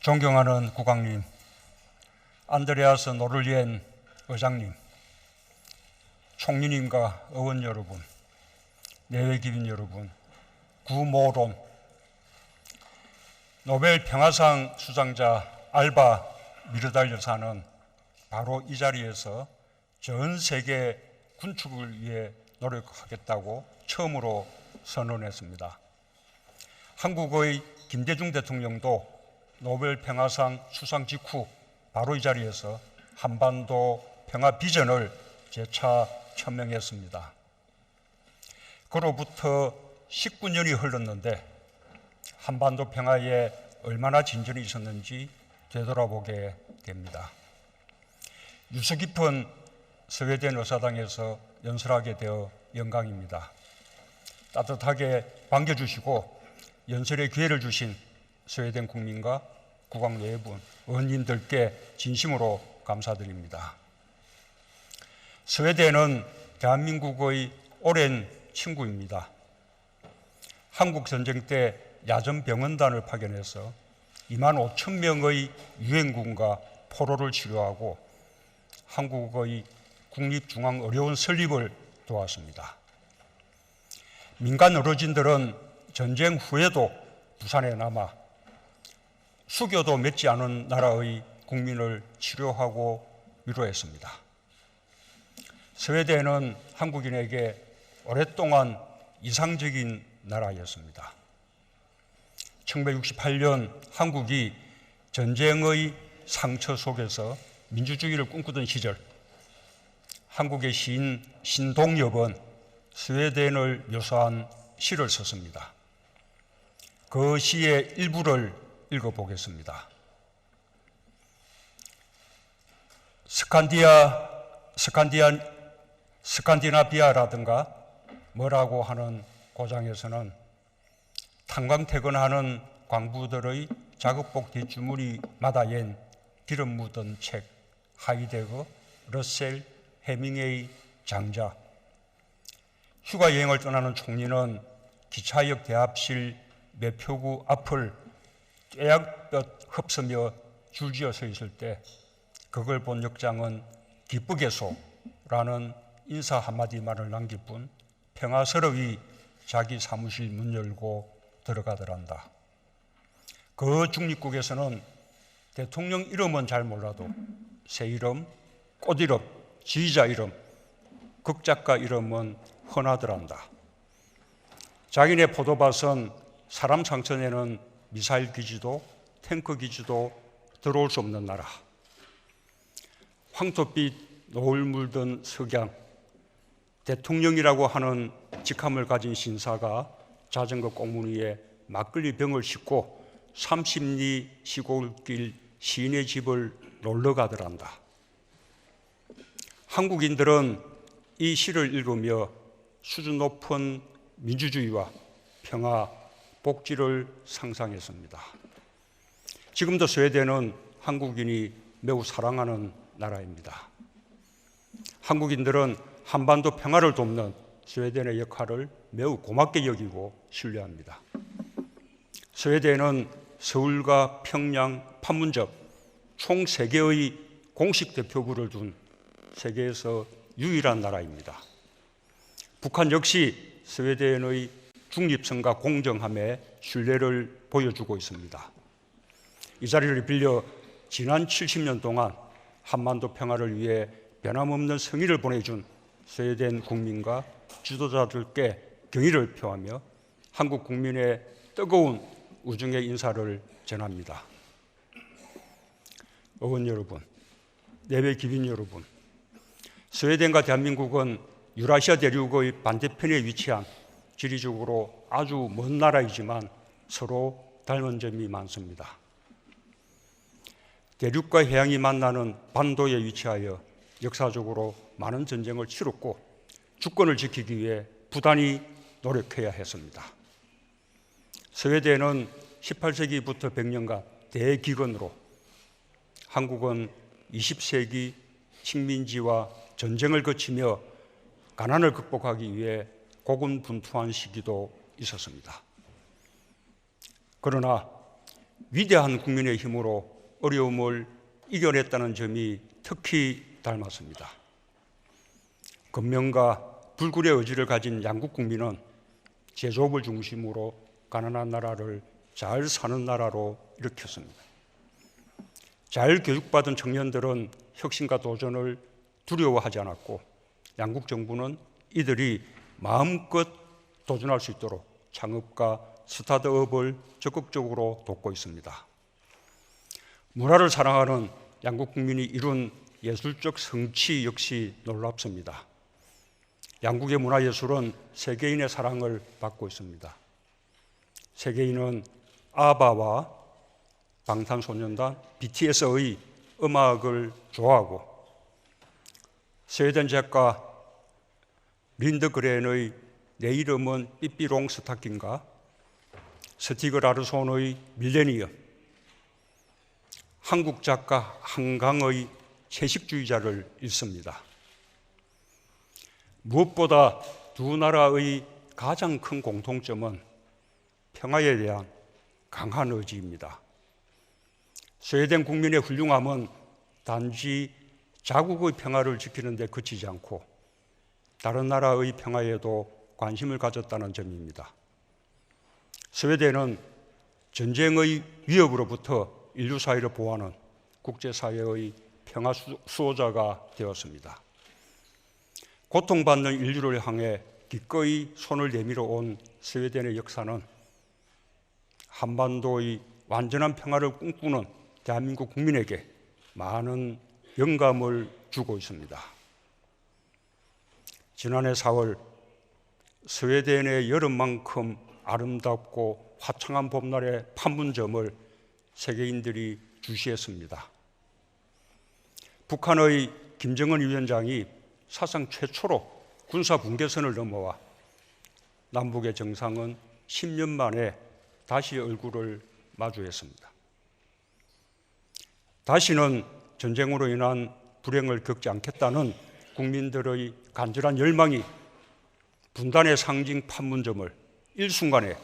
존경하는 국왕님, 안드레아스 노를리엔 의장님, 총리님과 의원 여러분, 내외 기빈 여러분, 구모론, 노벨 평화상 수상자 알바 미르달 여사는 바로 이 자리에서 전 세계 군축을 위해 노력하겠다고 처음으로 선언했습니다. 한국의 김대중 대통령도 노벨 평화상 수상 직후 바로 이 자리에서 한반도 평화 비전을 재차 천명했습니다. 그로부터 19년이 흘렀는데 한반도 평화에 얼마나 진전이 있었는지 되돌아보게 됩니다. 유서 깊은 스웨덴 의사당에서 연설하게 되어 영광입니다. 따뜻하게 반겨주시고 연설의 기회를 주신 스웨덴 국민과 국왕 네 분, 의원님들께 진심으로 감사드립니다. 스웨덴은 대한민국의 오랜 친구입니다. 한국 전쟁 때 야전 병원단을 파견해서 2만 5천 명의 유엔군과 포로를 치료하고 한국의 국립중앙의료원 설립을 도왔습니다. 민간 의료진들은 전쟁 후에도 부산에 남아 수교도 맺지 않은 나라의 국민을 치료하고 위로했습니다. 스웨덴은 한국인에게 오랫동안 이상적인 나라였습니다. 1968년 한국이 전쟁의 상처 속에서 민주주의를 꿈꾸던 시절, 한국의 시인 신동엽은 스웨덴을 묘사한 시를 썼습니다. 그 시의 일부를 읽어보겠습니다. 스칸디나비아라든가 뭐라고 하는 고장에서는 탄광 퇴근하는 광부들의 작업복 뒷주머니마다 옌 기름 묻은 책, 하이데거, 러셀, 해밍웨이, 장자. 휴가 여행을 떠나는 총리는 기차역 대합실 매표구 앞을 떼약볕 흡수며 줄지어 서 있을 때 그걸 본 역장은 기쁘게소라는 인사 한마디만을 남길 뿐 평화스러이 자기 사무실 문 열고 들어가더란다. 그 중립국에서는 대통령 이름은 잘 몰라도 새 이름, 꽃 이름, 지휘자 이름, 극작가 이름은 흔하더란다. 자기네 포도밭은 사람 상처내는 미사일 기지도 탱크 기지도 들어올 수 없는 나라. 황토빛 노을 물든 석양, 대통령이라고 하는 직함을 가진 신사가 자전거 꽁문 위에 막걸리 병을 싣고 30리 시골길 시인의 집을 놀러 가더란다. 한국인들은 이 시를 읽으며 수준 높은 민주주의와 평화, 복지를 상상했습니다. 지금도 스웨덴은 한국인이 매우 사랑하는 나라입니다. 한국인들은 한반도 평화를 돕는 스웨덴의 역할을 매우 고맙게 여기고 신뢰합니다. 스웨덴은 서울과 평양, 판문점 총 3개의 공식 대표부를 둔 세계에서 유일한 나라입니다. 북한 역시 스웨덴의 중립성과 공정함에 신뢰를 보여주고 있습니다. 이 자리를 빌려 지난 70년 동안 한반도 평화를 위해 변함없는 성의를 보내준 스웨덴 국민과 지도자들께 경의를 표하며 한국 국민의 뜨거운 우정의 인사를 전합니다. 의원 여러분, 내외 기빈 여러분, 스웨덴과 대한민국은 유라시아 대륙의 반대편에 위치한 지리적으로 아주 먼 나라이지만 서로 닮은 점이 많습니다. 대륙과 해양이 만나는 반도에 위치하여 역사적으로 많은 전쟁을 치렀고 주권을 지키기 위해 부단히 노력해야 했습니다. 스웨덴은 18세기부터 100년간 대기근으로, 한국은 20세기 식민지와 전쟁을 거치며 가난을 극복하기 위해 고군분투한 시기도 있었습니다. 그러나 위대한 국민의 힘으로 어려움을 이겨냈다는 점이 특히 닮았습니다. 근면과 불굴의 의지를 가진 양국 국민은 제조업을 중심으로 가난한 나라를 잘 사는 나라로 일으켰습니다. 잘 교육받은 청년들은 혁신과 도전을 두려워하지 않았고 양국 정부는 이들이 마음껏 도전할 수 있도록 창업과 스타트업을 적극적으로 돕고 있습니다. 문화를 사랑하는 양국 국민이 이룬 예술적 성취 역시 놀랍습니다. 양국의 문화예술은 세계인의 사랑을 받고 있습니다. 세계인은 아바와 방탄소년단 BTS의 음악을 좋아하고 스웨덴 작가 린드그렌의 내 이름은 삐삐롱 스타킹과 스티그 라르손의 밀레니엄, 한국 작가 한강의 채식주의자를 읽습니다. 무엇보다 두 나라의 가장 큰 공통점은 평화에 대한 강한 의지입니다. 스웨덴 국민의 훌륭함은 단지 자국의 평화를 지키는 데 그치지 않고 다른 나라의 평화에도 관심을 가졌다는 점입니다. 스웨덴은 전쟁의 위협으로부터 인류 사회를 보호하는 국제사회의 평화 수호자가 되었습니다. 고통받는 인류를 향해 기꺼이 손을 내밀어 온 스웨덴의 역사는 한반도의 완전한 평화를 꿈꾸는 대한민국 국민에게 많은 영감을 주고 있습니다. 지난해 4월 스웨덴의 여름만큼 아름답고 화창한 봄날의 판문점을 세계인들이 주시했습니다. 북한의 김정은 위원장이 사상 최초로 군사 분계선을 넘어와 남북의 정상은 10년 만에 다시 얼굴을 마주했습니다. 다시는 전쟁으로 인한 불행을 겪지 않겠다는 국민들의 간절한 열망이 분단의 상징 판문점을 일순간에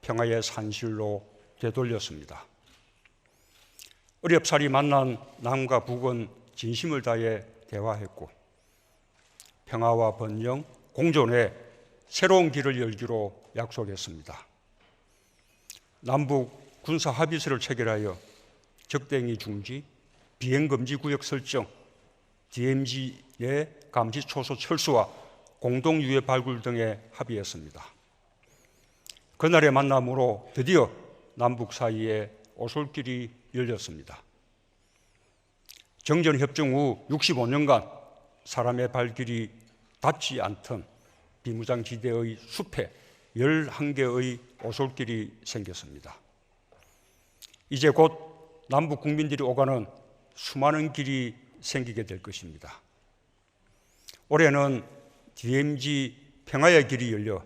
평화의 산실로 되돌렸습니다. 어렵사리 만난 남과 북은 진심을 다해 대화했고 평화와 번영, 공존에 새로운 길을 열기로 약속했습니다. 남북 군사 합의서를 체결하여 적대행위 중지, 비행금지 구역 설정, DMZ의 감시 초소 철수와 공동유해 발굴 등에 합의했습니다. 그날의 만남으로 드디어 남북 사이에 오솔길이 열렸습니다. 정전협정 후 65년간 사람의 발길이 닿지 않던 비무장지대의 숲에 11개의 오솔길이 생겼습니다. 이제 곧 남북 국민들이 오가는 수많은 길이 생기게 될 것입니다. 올해는 DMZ 평화의 길이 열려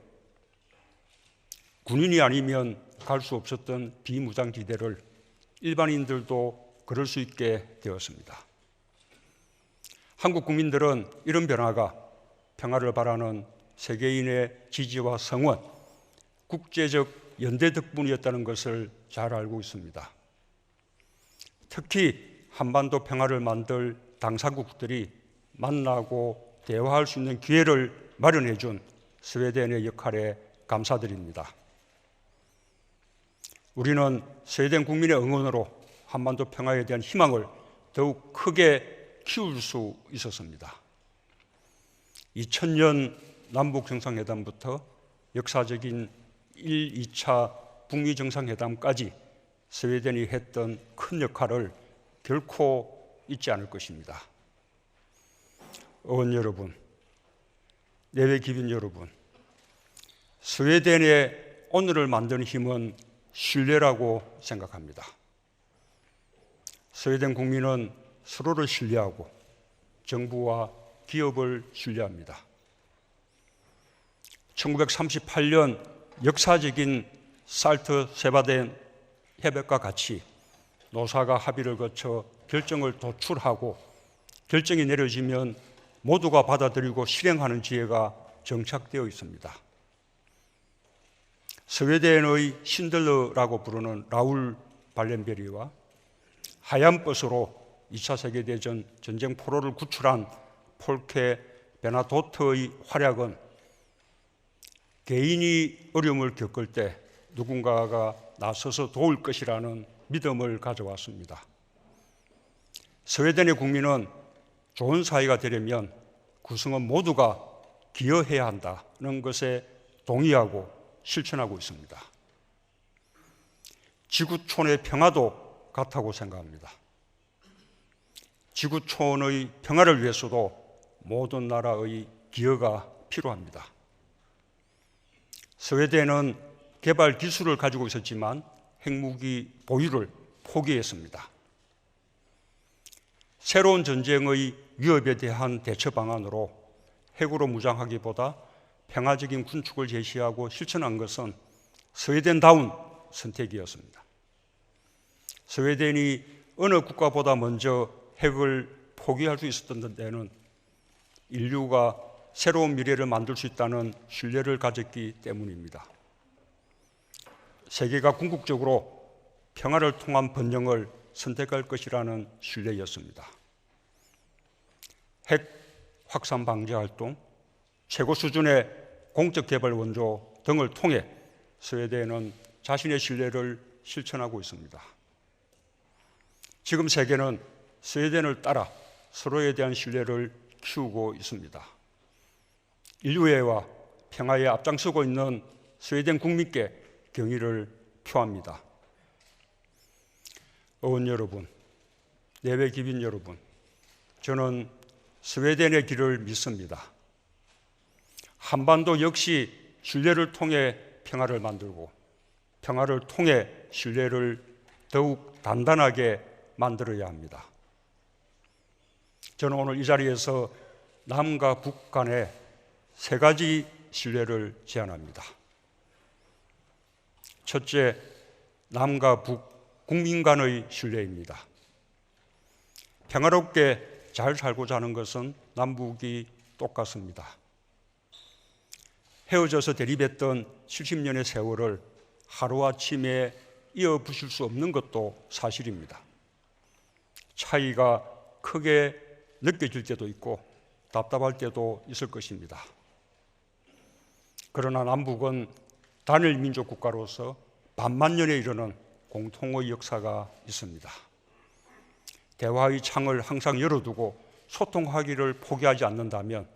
군인이 아니면 갈 수 없었던 비무장지대를 일반인들도 걸을 수 있게 되었습니다. 한국 국민들은 이런 변화가 평화를 바라는 세계인의 지지와 성원, 국제적 연대 덕분이었다는 것을 잘 알고 있습니다. 특히 한반도 평화를 만들 당사국들이 만나고 대화할 수 있는 기회를 마련해 준 스웨덴의 역할에 감사드립니다. 우리는 스웨덴 국민의 응원으로 한반도 평화에 대한 희망을 더욱 크게 키울 수 있었습니다. 2000년 남북 정상회담부터 역사적인 1, 2차 북미 정상회담까지 스웨덴이 했던 큰 역할을 결코 잊지 않을 것입니다. 의원 여러분, 내외 기빈 여러분, 스웨덴의 오늘을 만드는 힘은 신뢰라고 생각합니다. 스웨덴 국민은 서로를 신뢰하고 정부와 기업을 신뢰합니다. 1938년 역사적인 살트 세바덴 협약과 같이 노사가 합의를 거쳐 결정을 도출하고 결정이 내려지면 모두가 받아들이고 실행하는 지혜가 정착되어 있습니다. 스웨덴의 신들러라고 부르는 라울 발렌베리와 하얀 버스로 2차 세계대전 전쟁 포로를 구출한 폴케 베나도트의 활약은 개인이 어려움을 겪을 때 누군가가 나서서 도울 것이라는 믿음을 가져왔습니다. 스웨덴의 국민은 좋은 사회가 되려면 구성원 모두가 기여해야 한다는 것에 동의하고 실천하고 있습니다. 지구촌의 평화도 같다고 생각합니다. 지구촌의 평화를 위해서도 모든 나라의 기여가 필요합니다. 스웨덴은 개발 기술을 가지고 있었지만 핵무기 보유를 포기했습니다. 새로운 전쟁의 위협에 대한 대처 방안으로 핵으로 무장하기보다 평화적인 군축을 제시하고 실천한 것은 스웨덴다운 선택이었습니다. 스웨덴이 어느 국가보다 먼저 핵을 포기할 수 있었던 데는 인류가 새로운 미래를 만들 수 있다는 신뢰를 가졌기 때문입니다. 세계가 궁극적으로 평화를 통한 번영을 선택할 것이라는 신뢰였습니다. 핵 확산 방지 활동, 최고 수준의 공적 개발 원조 등을 통해 스웨덴은 자신의 신뢰를 실천하고 있습니다. 지금 세계는 스웨덴을 따라 서로에 대한 신뢰를 키우고 있습니다. 인류애와 평화에 앞장서고 있는 스웨덴 국민께 경의를 표합니다. 의원 여러분, 내외 기빈 여러분, 저는 스웨덴의 길을 믿습니다. 한반도 역시 신뢰를 통해 평화를 만들고 평화를 통해 신뢰를 더욱 단단하게 만들어야 합니다. 저는 오늘 이 자리에서 남과 북 간의 세 가지 신뢰를 제안합니다. 첫째, 남과 북 국민 간의 신뢰입니다. 평화롭게 잘 살고자 하는 것은 남북이 똑같습니다. 헤어져서 대립했던 70년의 세월을 하루아침에 이어부실 수 없는 것도 사실입니다. 차이가 크게 느껴질 때도 있고 답답할 때도 있을 것입니다. 그러나 남북은 단일 민족 국가로서 반만년에 이르는 공통의 역사가 있습니다. 대화의 창을 항상 열어두고 소통하기를 포기하지 않는다면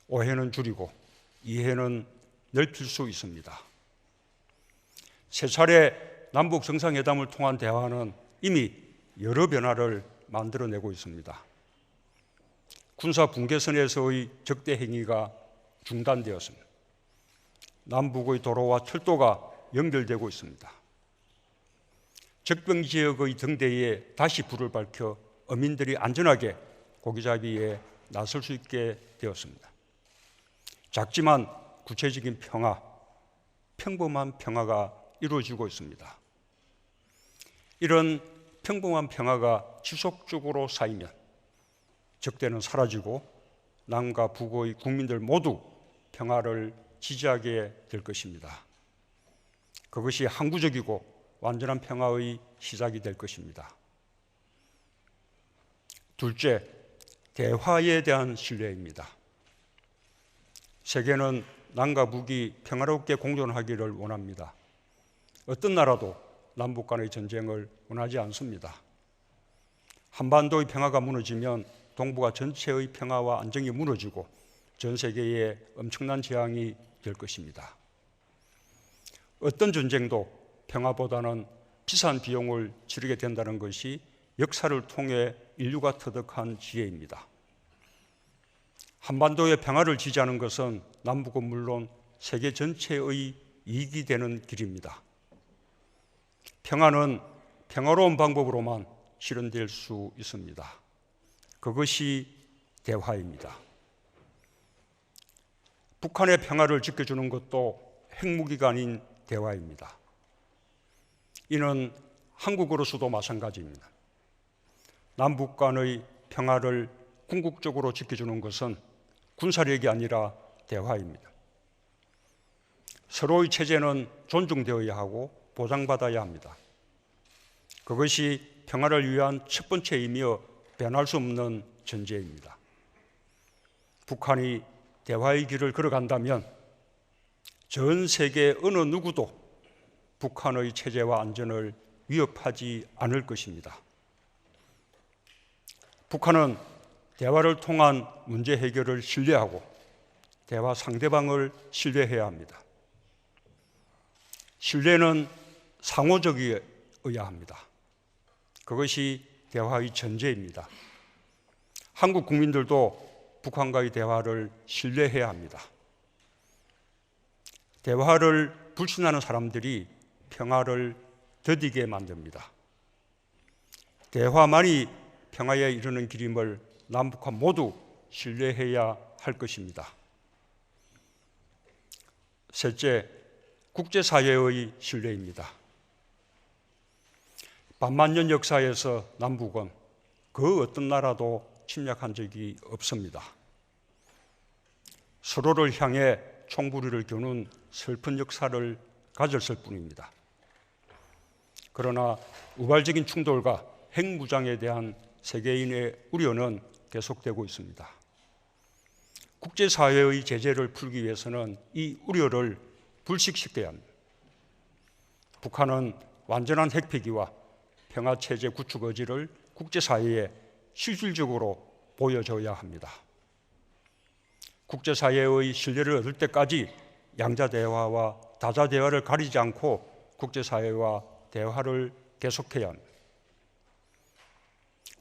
오해는 줄이고 이해는 넓힐 수 있습니다. 세 차례 남북 정상회담을 통한 대화는 이미 여러 변화를 만들어내고 있습니다. 군사 분계선에서의 적대 행위가 중단되었습니다. 남북의 도로와 철도가 연결되고 있습니다. 적병 지역의 등대에 다시 불을 밝혀 어민들이 안전하게 고기잡이에 나설 수 있게 되었습니다. 작지만 구체적인 평화, 평범한 평화가 이루어지고 있습니다. 이런 평범한 평화가 지속적으로 쌓이면 적대는 사라지고 남과 북의 국민들 모두 평화를 지지하게 될 것입니다. 그것이 항구적이고 완전한 평화의 시작이 될 것입니다. 둘째, 대화에 대한 신뢰입니다. 세계는 남과 북이 평화롭게 공존하기를 원합니다. 어떤 나라도 남북 간의 전쟁을 원하지 않습니다. 한반도의 평화가 무너지면 동북아 전체의 평화와 안정이 무너지고 전 세계에 엄청난 재앙이 될 것입니다. 어떤 전쟁도 평화보다는 비싼 비용을 치르게 된다는 것이 역사를 통해 인류가 터득한 지혜입니다. 한반도의 평화를 지지하는 것은 남북은 물론 세계 전체의 이익이 되는 길입니다. 평화는 평화로운 방법으로만 실현될 수 있습니다. 그것이 대화입니다. 북한의 평화를 지켜주는 것도 핵무기가 아닌 대화입니다. 이는 한국으로서도 마찬가지입니다. 남북 간의 평화를 궁극적으로 지켜주는 것은 군사력이 아니라 대화입니다. 서로의 체제는 존중되어야 하고 보장받아야 합니다. 그것이 평화를 위한 첫 번째이며 변할 수 없는 전제입니다. 북한이 대화의 길을 걸어간다면 전 세계 어느 누구도 북한의 체제와 안전을 위협하지 않을 것입니다. 북한은 대화를 통한 문제 해결을 신뢰하고 대화 상대방을 신뢰해야 합니다. 신뢰는 상호적이어야 합니다. 그것이 대화의 전제입니다. 한국 국민들도 북한과의 대화를 신뢰해야 합니다. 대화를 불신하는 사람들이 평화를 더디게 만듭니다. 대화만이 평화에 이르는 길임을 남북한 모두 신뢰해야 할 것입니다. 셋째, 국제사회의 신뢰입니다. 반만년 역사에서 남북은 그 어떤 나라도 침략한 적이 없습니다. 서로를 향해 총부리를 겨눈 슬픈 역사를 가졌을 뿐입니다. 그러나 우발적인 충돌과 핵무장에 대한 세계인의 우려는 계속되고 있습니다. 국제사회의 제재를 풀기 위해서는 이 우려를 불식시켜야 합니다. 북한은 완전한 핵폐기와 평화체제 구축 의지를 국제사회에 실질적으로 보여줘야 합니다. 국제사회의 신뢰를 얻을 때까지 양자대화와 다자대화를 가리지 않고 국제사회와 대화를 계속해야 합니다.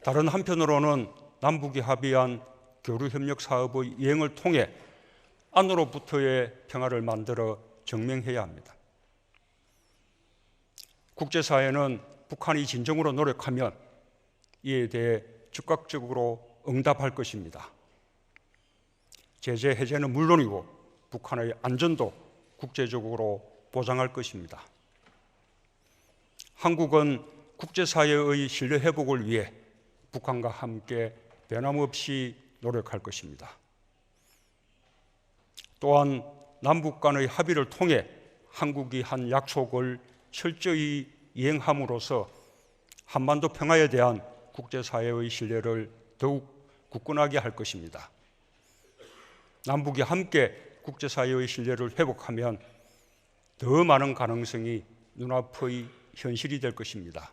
다른 한편으로는 남북이 합의한 교류협력 사업의 이행을 통해 안으로부터의 평화를 만들어 증명해야 합니다. 국제사회는 북한이 진정으로 노력하면 이에 대해 즉각적으로 응답할 것입니다. 제재 해제는 물론이고 북한의 안전도 국제적으로 보장할 것입니다. 한국은 국제사회의 신뢰 회복을 위해 북한과 함께 변함없이 노력할 것입니다. 또한 남북 간의 합의를 통해 한국이 한 약속을 철저히 이행함으로써 한반도 평화에 대한 국제사회의 신뢰를 더욱 굳건하게 할 것입니다. 남북이 함께 국제사회의 신뢰를 회복하면 더 많은 가능성이 눈앞의 현실이 될 것입니다.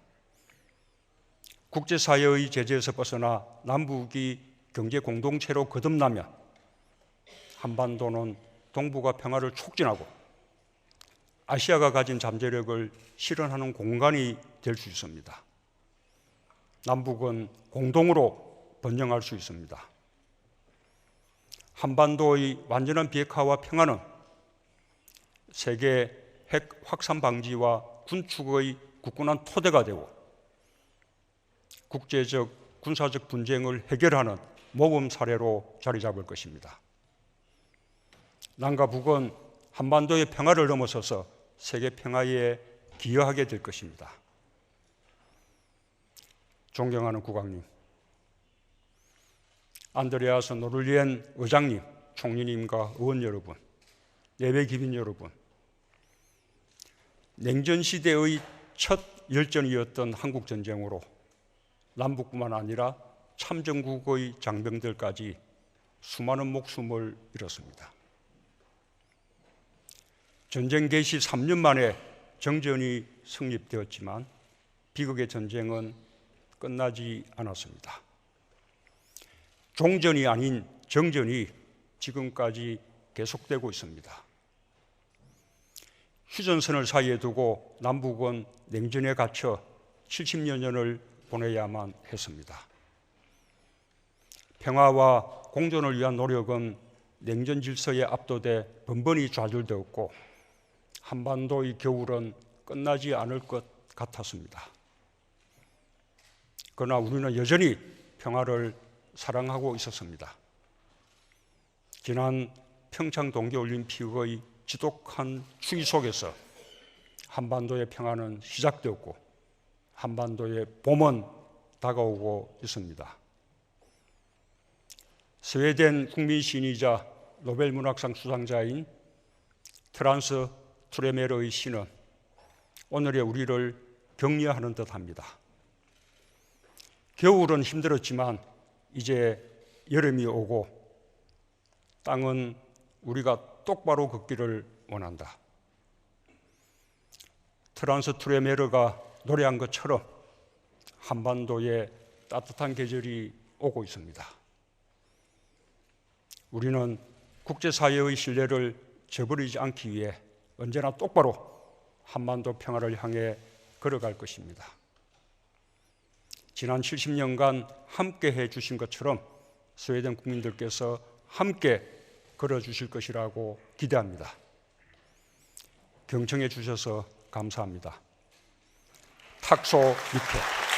국제사회의 제재에서 벗어나 남북이 경제 공동체로 거듭나면 한반도는 동북아 평화를 촉진하고 아시아가 가진 잠재력을 실현하는 공간이 될 수 있습니다. 남북은 공동으로 번영할 수 있습니다. 한반도의 완전한 비핵화와 평화는 세계 핵 확산 방지와 군축의 굳건한 토대가 되고 국제적 군사적 분쟁을 해결하는 모범 사례로 자리 잡을 것입니다. 남과 북은 한반도의 평화를 넘어서서 세계 평화에 기여하게 될 것입니다. 존경하는 국왕님, 안드레아스 노를리엔 의장님, 총리님과 의원 여러분, 예배 기빈 여러분, 냉전 시대의 첫 열전이었던 한국 전쟁으로 남북뿐만 아니라 참전국의 장병들까지 수많은 목숨을 잃었습니다. 전쟁 개시 3년 만에 정전이 성립되었지만 비극의 전쟁은 끝나지 않았습니다. 종전이 아닌 정전이 지금까지 계속되고 있습니다. 휴전선을 사이에 두고 남북은 냉전에 갇혀 70여 년을 보내야만 했습니다. 평화와 공존을 위한 노력은 냉전 질서에 압도돼 번번이 좌절되었고 한반도의 겨울은 끝나지 않을 것 같았습니다. 그러나 우리는 여전히 평화를 사랑하고 있었습니다. 지난 평창 동계올림픽의 지독한 추위 속에서 한반도의 평화는 시작되었고 한반도의 봄은 다가오고 있습니다. 스웨덴 국민시인이자 노벨문학상 수상자인 트란스 투레메르의 시는 오늘의 우리를 격려하는 듯합니다. 겨울은 힘들었지만 이제 여름이 오고 땅은 우리가 똑바로 걷기를 원한다. 트란스 트레메르가 노래한 것처럼 한반도에 따뜻한 계절이 오고 있습니다. 우리는 국제사회의 신뢰를 저버리지 않기 위해 언제나 똑바로 한반도 평화를 향해 걸어갈 것입니다. 지난 70년간 함께 해주신 것처럼 스웨덴 국민들께서 함께 걸어주실 것이라고 기대합니다. 경청해 주셔서 감사합니다. 탁소 밑에